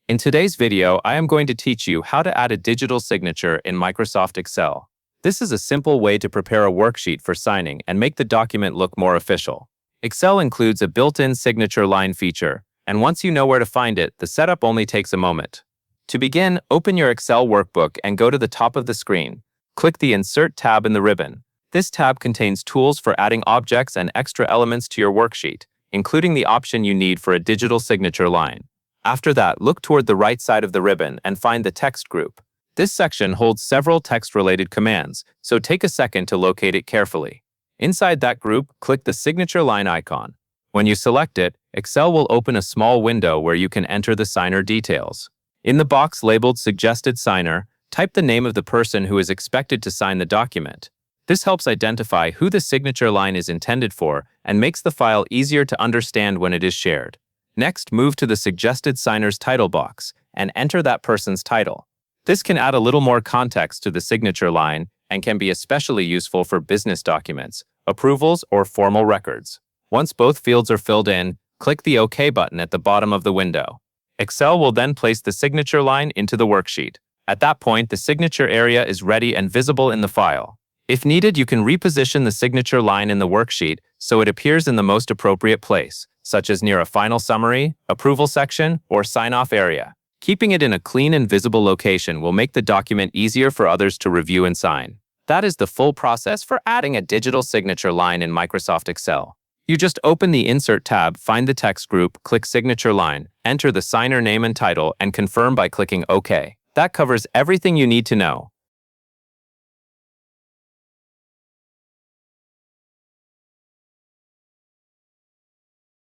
In today's video, I am going to teach you how to add a digital signature in Microsoft Excel. This is a simple way to prepare a worksheet for signing and make the document look more official. Excel includes a built-in signature line feature, and once you know where to find it, the setup only takes a moment. To begin, open your Excel workbook and go to the top of the screen. Click the Insert tab in the ribbon. This tab contains tools for adding objects and extra elements to your worksheet, including the option you need for a digital signature line. After that, look toward the right side of the ribbon and find the text group. This section holds several text-related commands, so take a second to locate it carefully. Inside that group, click the signature line icon. When you select it, Excel will open a small window where you can enter the signer details. In the box labeled Suggested Signer, type the name of the person who is expected to sign the document. This helps identify who the signature line is intended for and makes the file easier to understand when it is shared. Next, move to the Suggested Signer's title box and enter that person's title. This can add a little more context to the signature line and can be especially useful for business documents, approvals, or formal records. Once both fields are filled in, click the OK button at the bottom of the window. Excel will then place the signature line into the worksheet. At that point, the signature area is ready and visible in the file. If needed, you can reposition the signature line in the worksheet so it appears in the most appropriate place, such as near a final summary, approval section, or sign-off area. Keeping it in a clean and visible location will make the document easier for others to review and sign. That is the full process for adding a digital signature line in Microsoft Excel. You just open the Insert tab, find the text group, click Signature Line, enter the signer name and title, and confirm by clicking OK. That covers everything you need to know.